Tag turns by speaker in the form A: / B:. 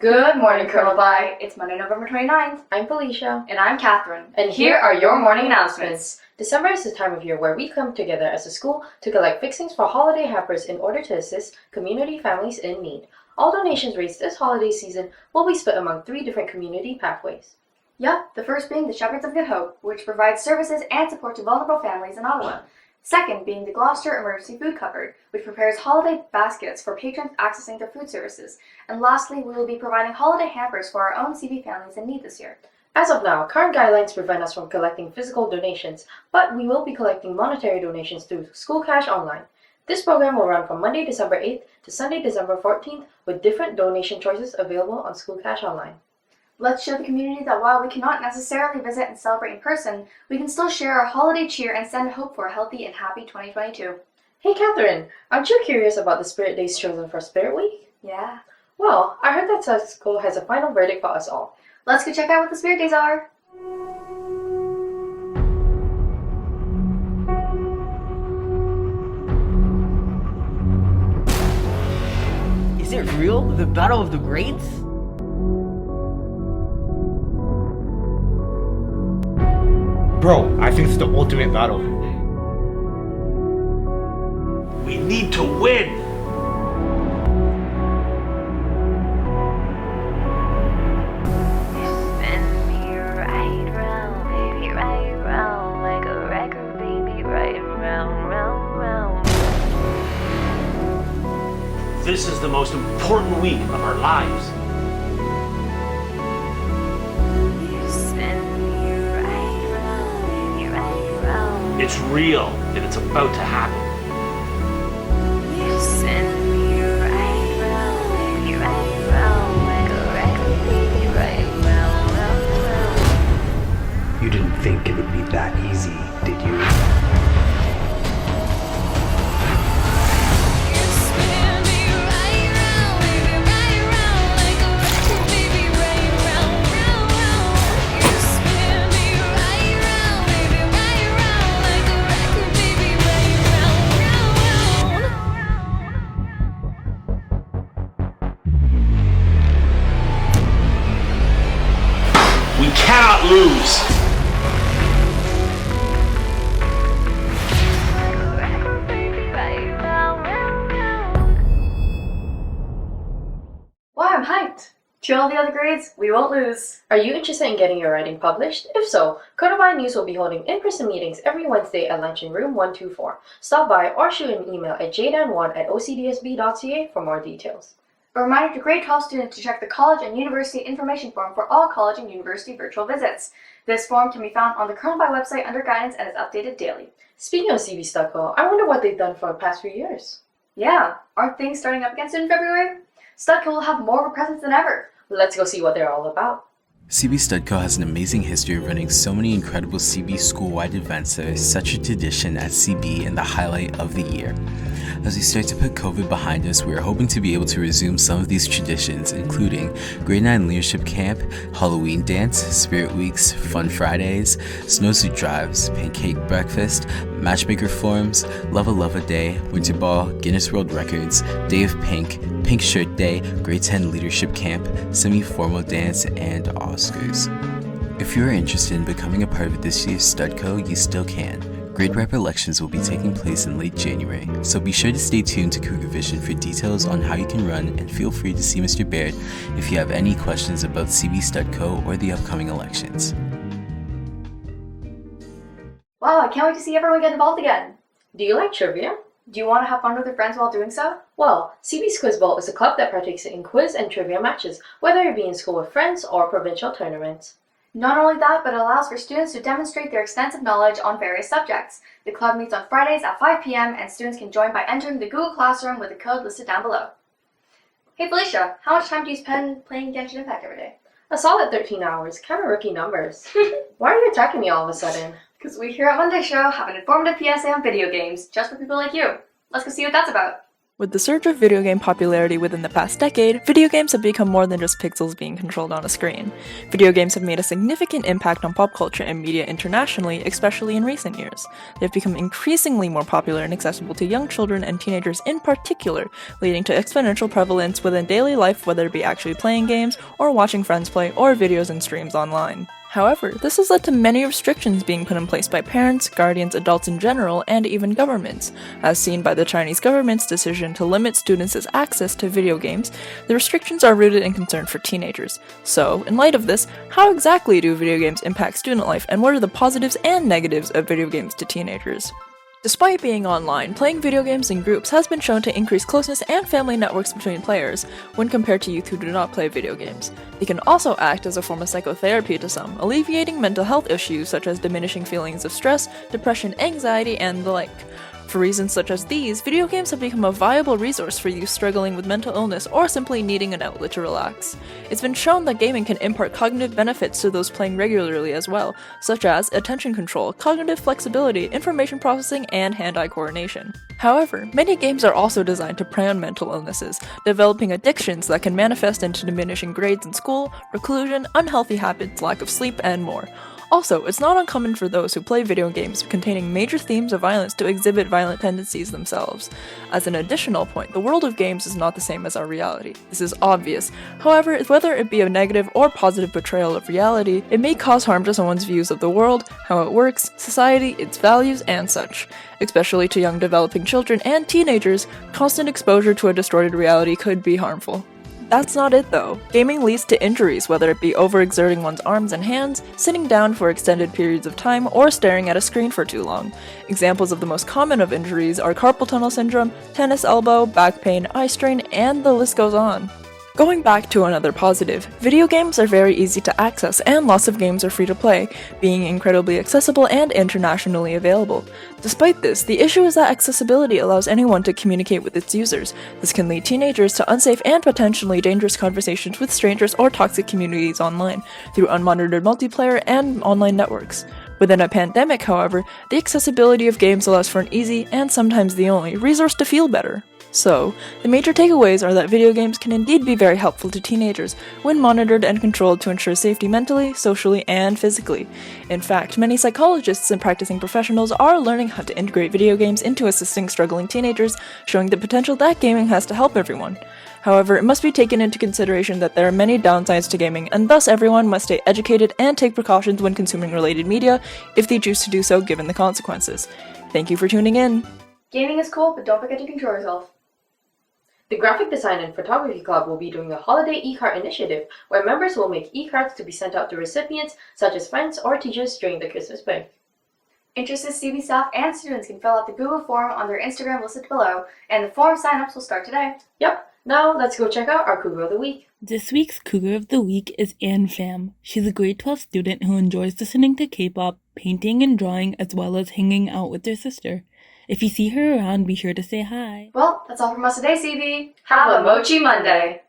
A: Good morning, Colonel Bly. It's Monday, November 29th.
B: I'm Felicia.
A: And I'm Catherine.
B: And here are your morning announcements. December is the time of year where we come together as a school to collect fixings for holiday hampers in order to assist community families in need. All donations raised this holiday season will be split among 3 different community pathways.
A: Yep, the first being the Shepherds of Good Hope, which provides services and support to vulnerable families in Ottawa. Second being the Gloucester Emergency Food Cupboard, which prepares holiday baskets for patrons accessing their food services. And lastly, we will be providing holiday hampers for our own CB families in need this year.
B: As of now, current guidelines prevent us from collecting physical donations, but we will be collecting monetary donations through School Cash Online. This program will run from Monday, December 8th to Sunday, December 14th, with different donation choices available on School Cash Online.
A: Let's show the community that while we cannot necessarily visit and celebrate in person, we can still share our holiday cheer and send hope for a healthy and happy 2022.
B: Hey Catherine, aren't you curious about the Spirit Days chosen for Spirit Week?
A: Yeah.
B: Well, I heard that South School has a final verdict for us all.
A: Let's go check out what the Spirit Days are.
C: Is it real? The Battle of the Greats?
D: Bro, I think it's the ultimate battle.
E: We need to win!
F: Spin me right round, baby, right round, like a record, baby, right round, round, round.
E: This is the most important week of our lives.
F: Spin me right round, baby, right round.
E: It's real, and it's about to happen.
F: Spin me right round, baby, right round, like a record, baby, right round, round, round.
G: You didn't think it would be that easy, did you?
F: Spin me right round, baby, right round, like a record, baby, right round, round, round. You spin me right round, baby, right round, like a record, baby, right round, round, round.
E: We cannot lose!
F: Like a record, baby, right round, round, round.
A: Wow, I'm hyped. To all the other grades, we won't lose.
B: Are you interested in getting your writing published? If so, Codify News will be holding in-person meetings every Wednesday at lunch in room 124. Stop by or shoot an email at jdan1@ocdsb.ca for more details.
A: A reminder to grade 12 students to check the college and university information form for all college and university virtual visits. This form can be found on the Colonel Bly website under guidance and is updated daily.
B: Speaking of CB Studco, I wonder what they've done for the past few years.
A: Yeah, aren't things starting up again soon in February? Studco will have more of a presence than ever.
B: Let's go see what they're all about.
H: CB Studco has an amazing history of running so many incredible CB school-wide events that is such a tradition at CB and the highlight of the year. As we start to put COVID behind us, we are hoping to be able to resume some of these traditions, including Grade 9 Leadership Camp, Halloween Dance, Spirit Weeks, Fun Fridays, Snowsuit Drives, Pancake Breakfast, Matchmaker Forums, Lava Lava Day, Winter Ball, Guinness World Records, Day of Pink, Pink Shirt Day, Grade 10 Leadership Camp, Semi-Formal Dance, and Oscars. If you are interested in becoming a part of this year's Studco, you still can. Grade rep elections will be taking place in late January, so be sure to stay tuned to Cougar Vision for details on how you can run, and feel free to see Mr. Baird if you have any questions about CB Studco or the upcoming elections.
A: Wow, I can't wait to see everyone get involved again.
B: Do you like trivia?
A: Do you want to have fun with your friends while doing so?
B: Well, CB's Quiz Bowl is a club that partakes in quiz and trivia matches, whether it be in school with friends or provincial tournaments.
A: Not only that, but it allows for students to demonstrate their extensive knowledge on various subjects. The club meets on Fridays at 5 p.m. and students can join by entering the Google Classroom with the code listed down below. Hey Felicia, how much time do you spend playing Genshin Impact every day?
B: A solid 13 hours, kind of rookie numbers. Why are you attacking me all of a sudden?
A: Because we here at Monday Show have an informative PSA on video games, just for people like you. Let's go see what that's about.
I: With the surge of video game popularity within the past decade, video games have become more than just pixels being controlled on a screen. Video games have made a significant impact on pop culture and media internationally, especially in recent years. They have become increasingly more popular and accessible to young children and teenagers in particular, leading to exponential prevalence within daily life, whether it be actually playing games, or watching friends play, or videos and streams online. However, this has led to many restrictions being put in place by parents, guardians, adults in general, and even governments. As seen by the Chinese government's decision to limit students' access to video games, the restrictions are rooted in concern for teenagers. So, in light of this, how exactly do video games impact student life, and what are the positives and negatives of video games to teenagers? Despite being online, playing video games in groups has been shown to increase closeness and family networks between players when compared to youth who do not play video games. They can also act as a form of psychotherapy to some, alleviating mental health issues such as diminishing feelings of stress, depression, anxiety, and the like. For reasons such as these, video games have become a viable resource for youth struggling with mental illness or simply needing an outlet to relax. It's been shown that gaming can impart cognitive benefits to those playing regularly as well, such as attention control, cognitive flexibility, information processing, and hand-eye coordination. However, many games are also designed to prey on mental illnesses, developing addictions that can manifest into diminishing grades in school, reclusion, unhealthy habits, lack of sleep, and more. Also, it's not uncommon for those who play video games containing major themes of violence to exhibit violent tendencies themselves. As an additional point, the world of games is not the same as our reality. This is obvious. However, whether it be a negative or positive portrayal of reality, it may cause harm to someone's views of the world, how it works, society, its values, and such. Especially to young developing children and teenagers, constant exposure to a distorted reality could be harmful. That's not it though. Gaming leads to injuries, whether it be overexerting one's arms and hands, sitting down for extended periods of time, or staring at a screen for too long. Examples of the most common of injuries are carpal tunnel syndrome, tennis elbow, back pain, eye strain, and the list goes on. Going back to another positive, video games are very easy to access and lots of games are free to play, being incredibly accessible and internationally available. Despite this, the issue is that accessibility allows anyone to communicate with its users. This can lead teenagers to unsafe and potentially dangerous conversations with strangers or toxic communities online, through unmonitored multiplayer and online networks. Within a pandemic, however, the accessibility of games allows for an easy, and sometimes the only, resource to feel better. So, the major takeaways are that video games can indeed be very helpful to teenagers when monitored and controlled to ensure safety mentally, socially, and physically. In fact, many psychologists and practicing professionals are learning how to integrate video games into assisting struggling teenagers, showing the potential that gaming has to help everyone. However, it must be taken into consideration that there are many downsides to gaming, and thus everyone must stay educated and take precautions when consuming related media, if they choose to do so given the consequences. Thank you for tuning in.
A: Gaming is cool, but don't forget to control yourself.
B: The Graphic Design and Photography Club will be doing a holiday e-card initiative where members will make e-cards to be sent out to recipients such as friends or teachers during the Christmas break.
A: Interested CB staff and students can fill out the Google form on their Instagram listed below, and the form signups will start today.
B: Yep, now let's go check out our Cougar of the Week.
J: This week's Cougar of the Week is Ann Pham. She's a grade 12 student who enjoys listening to K-pop, painting and drawing, as well as hanging out with her sister. If you see her around, be sure to say hi.
A: Well, that's all from us today, CB.
B: Have a Mochi Monday!